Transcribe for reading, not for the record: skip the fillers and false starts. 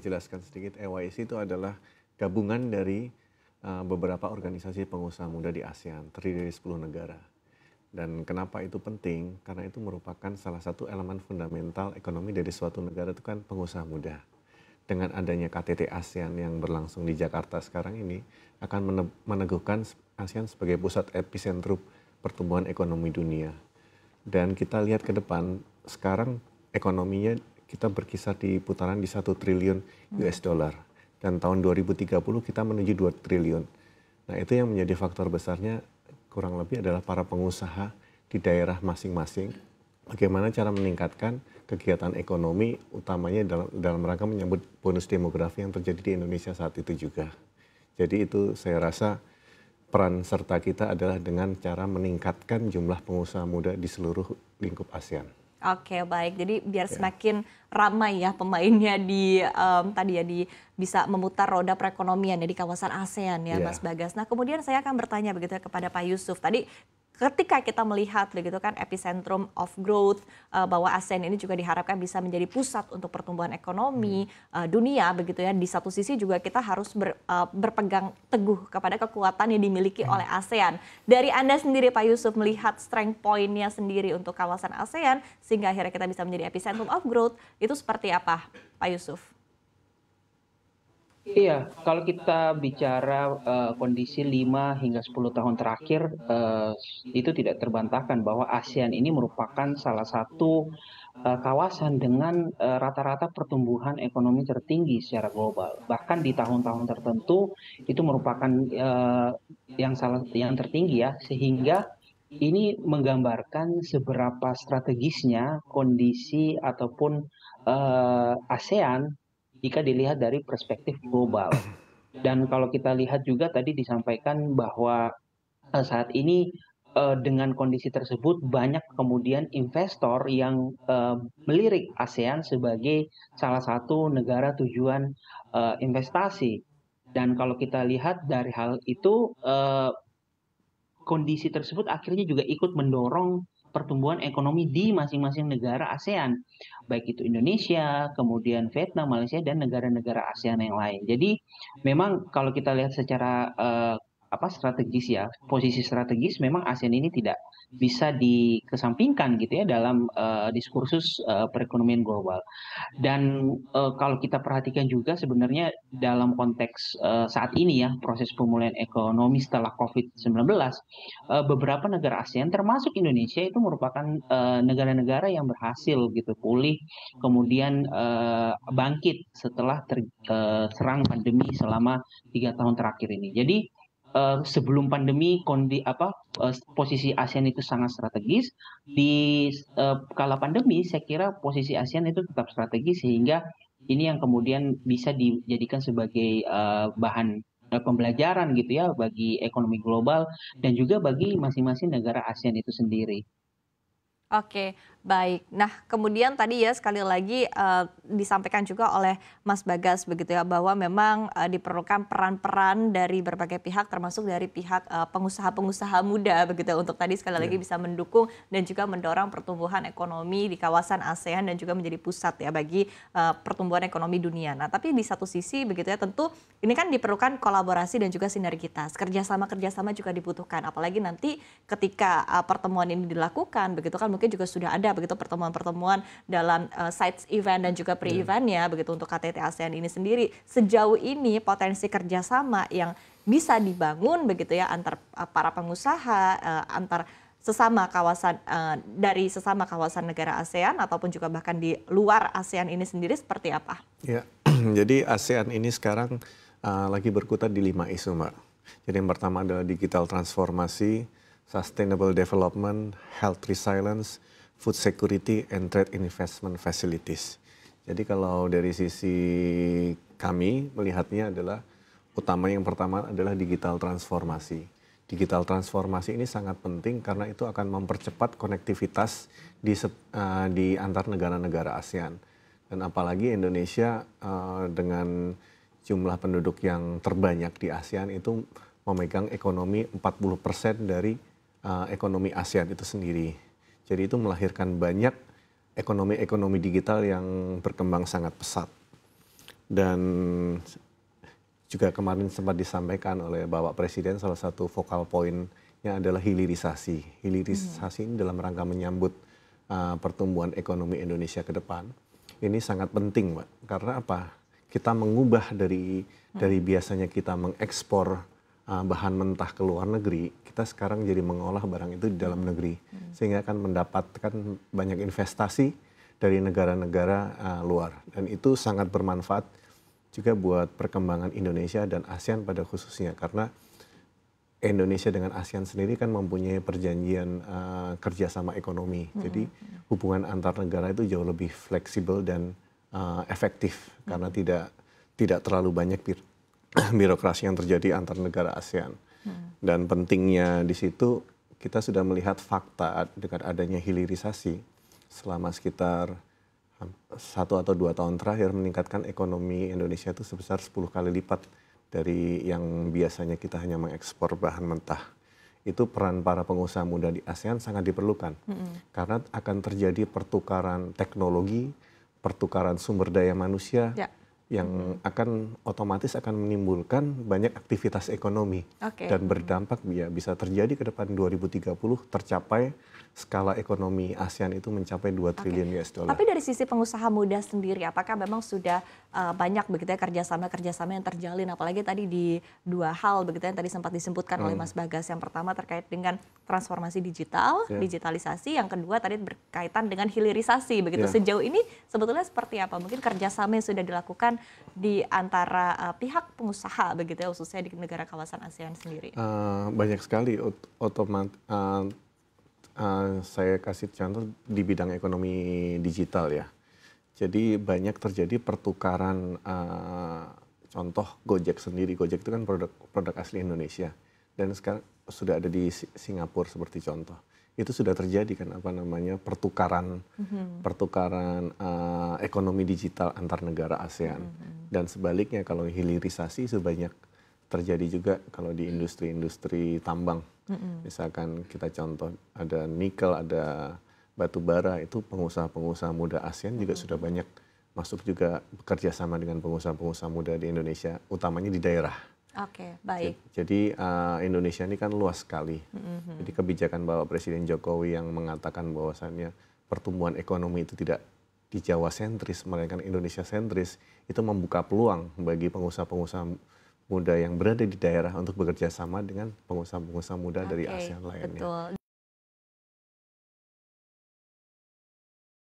jelaskan sedikit, EYC itu adalah gabungan dari beberapa organisasi pengusaha muda di ASEAN, terdiri dari 10 negara. Dan kenapa itu penting? Karena itu merupakan salah satu elemen fundamental ekonomi dari suatu negara itu kan pengusaha muda. Dengan adanya KTT ASEAN yang berlangsung di Jakarta sekarang ini akan meneguhkan ASEAN sebagai pusat epicentrum pertumbuhan ekonomi dunia. Dan kita lihat ke depan, sekarang ekonominya kita berkisar di putaran di 1 triliun US dollar. Dan tahun 2030 kita menuju 2 triliun. Nah itu yang menjadi faktor besarnya kurang lebih adalah para pengusaha di daerah masing-masing. Bagaimana cara meningkatkan kegiatan ekonomi utamanya dalam rangka menyambut bonus demografi yang terjadi di Indonesia saat itu juga. Jadi itu saya rasa peran serta kita adalah dengan cara meningkatkan jumlah pengusaha muda di seluruh lingkup ASEAN. Oke, baik. Jadi biar semakin ramai ya pemainnya bisa memutar roda perekonomian ya di kawasan ASEAN ya, Mas Bagas. Nah, kemudian saya akan bertanya begitu ya kepada Pak Yusuf. Tadi ketika kita melihat begitu kan epicentrum of growth bahwa ASEAN ini juga diharapkan bisa menjadi pusat untuk pertumbuhan ekonomi dunia begitu ya. Di satu sisi juga kita harus berpegang teguh kepada kekuatan yang dimiliki oleh ASEAN. Dari Anda sendiri Pak Yusuf melihat strength point-nya sendiri untuk kawasan ASEAN sehingga akhirnya kita bisa menjadi epicentrum of growth itu seperti apa Pak Yusuf? Iya, kalau kita bicara kondisi 5 hingga 10 tahun terakhir, itu tidak terbantahkan bahwa ASEAN ini merupakan salah satu kawasan dengan rata-rata pertumbuhan ekonomi tertinggi secara global. Bahkan di tahun-tahun tertentu itu merupakan yang tertinggi ya, sehingga ini menggambarkan seberapa strategisnya kondisi ataupun ASEAN jika dilihat dari perspektif global. Dan kalau kita lihat juga tadi disampaikan bahwa saat ini dengan kondisi tersebut banyak kemudian investor yang melirik ASEAN sebagai salah satu negara tujuan investasi. Dan kalau kita lihat dari hal itu, kondisi tersebut akhirnya juga ikut mendorong pertumbuhan ekonomi di masing-masing negara ASEAN, baik itu Indonesia, kemudian Vietnam, Malaysia, dan negara-negara ASEAN yang lain. Jadi memang kalau kita lihat secara strategis ya, posisi strategis memang ASEAN ini tidak bisa dikesampingkan gitu ya dalam diskursus perekonomian global. Dan kalau kita perhatikan juga sebenarnya dalam konteks saat ini ya proses pemulihan ekonomi setelah COVID-19, beberapa negara ASEAN termasuk Indonesia itu merupakan negara-negara yang berhasil gitu pulih kemudian bangkit setelah terserang pandemi selama 3 tahun terakhir ini. Jadi sebelum pandemi posisi ASEAN itu sangat strategis. Di kala pandemi saya kira posisi ASEAN itu tetap strategis sehingga ini yang kemudian bisa dijadikan sebagai bahan pembelajaran gitu ya bagi ekonomi global dan juga bagi masing-masing negara ASEAN itu sendiri. Oke, baik. Nah, kemudian tadi ya sekali lagi disampaikan juga oleh Mas Bagas begitu ya bahwa memang diperlukan peran-peran dari berbagai pihak termasuk dari pihak pengusaha-pengusaha muda begitu untuk tadi sekali lagi bisa mendukung dan juga mendorong pertumbuhan ekonomi di kawasan ASEAN dan juga menjadi pusat ya bagi pertumbuhan ekonomi dunia. Nah, tapi di satu sisi begitu ya tentu ini kan diperlukan kolaborasi dan juga sinergitas. Kerjasama juga dibutuhkan apalagi nanti ketika pertemuan ini dilakukan begitu kan mungkin juga sudah ada begitu pertemuan-pertemuan dalam sides event dan juga pre-eventnya begitu untuk KTT ASEAN ini sendiri. Sejauh ini potensi kerjasama yang bisa dibangun begitu ya antar para pengusaha, antar sesama kawasan dari sesama kawasan negara ASEAN ataupun juga bahkan di luar ASEAN ini sendiri seperti apa? Ya, jadi ASEAN ini sekarang lagi berkutat di 5 isu, Mbak. Jadi yang pertama adalah digital transformasi, sustainable development, health resilience, food security, and trade investment facilities. Jadi kalau dari sisi kami melihatnya adalah utama yang pertama adalah digital transformasi. Digital transformasi ini sangat penting karena itu akan mempercepat konektivitas di antar negara-negara ASEAN. Dan apalagi Indonesia dengan jumlah penduduk yang terbanyak di ASEAN itu memegang ekonomi 40% dari ekonomi ASEAN itu sendiri. Jadi itu melahirkan banyak ekonomi digital yang berkembang sangat pesat. Dan juga kemarin sempat disampaikan oleh Bapak Presiden salah satu vokal poinnya adalah hilirisasi. Hilirisasi ini dalam rangka menyambut pertumbuhan ekonomi Indonesia ke depan. Ini sangat penting, Mbak. Karena apa? Kita mengubah dari biasanya kita mengekspor bahan mentah ke luar negeri, kita sekarang jadi mengolah barang itu di dalam negeri. Sehingga akan mendapatkan banyak investasi dari negara-negara luar. Dan itu sangat bermanfaat juga buat perkembangan Indonesia dan ASEAN pada khususnya. Karena Indonesia dengan ASEAN sendiri kan mempunyai perjanjian kerjasama ekonomi. Jadi hubungan antar negara itu jauh lebih fleksibel dan efektif. Karena tidak terlalu banyak birokrasi yang terjadi antar negara ASEAN. Dan pentingnya di situ kita sudah melihat fakta dengan adanya hilirisasi selama sekitar 1 atau 2 tahun terakhir meningkatkan ekonomi Indonesia itu sebesar 10 kali lipat dari yang biasanya kita hanya mengekspor bahan mentah. Itu peran para pengusaha muda di ASEAN sangat diperlukan. Karena akan terjadi pertukaran teknologi, pertukaran sumber daya manusia yang akan otomatis akan menimbulkan banyak aktivitas ekonomi. Dan berdampak bisa terjadi ke depan 2030 tercapai skala ekonomi ASEAN itu mencapai 2 triliun US dollar. Tapi dari sisi pengusaha muda sendiri, apakah memang sudah banyak begitu ya kerjasama yang terjalin, apalagi tadi di 2 hal begitu yang tadi sempat disebutkan oleh Mas Bagas. Yang pertama terkait dengan transformasi digital, digitalisasi, yang kedua tadi berkaitan dengan hilirisasi begitu. Sejauh ini sebetulnya seperti apa? Mungkin kerjasama yang sudah dilakukan di antara pihak pengusaha begitu ya, khususnya di negara kawasan ASEAN sendiri. Banyak sekali saya kasih contoh di bidang ekonomi digital ya. Jadi banyak terjadi pertukaran, contoh Gojek sendiri. Gojek itu kan produk asli Indonesia dan sekarang sudah ada di Singapura seperti contoh. Itu sudah terjadi kan pertukaran ekonomi digital antar negara ASEAN. Dan sebaliknya kalau hilirisasi sebanyak terjadi juga kalau di industri tambang. Misalkan kita contoh ada nikel, ada batu bara, itu pengusaha-pengusaha muda ASEAN juga sudah banyak masuk juga bekerja sama dengan pengusaha-pengusaha muda di Indonesia, utamanya di daerah. Oke, baik. Jadi Indonesia ini kan luas sekali. Jadi kebijakan Bapak Presiden Jokowi yang mengatakan bahwasannya pertumbuhan ekonomi itu tidak di Jawa sentris, melainkan Indonesia sentris, itu membuka peluang bagi pengusaha-pengusaha muda yang berada di daerah untuk bekerja sama dengan pengusaha-pengusaha muda dari ASEAN lainnya. Betul.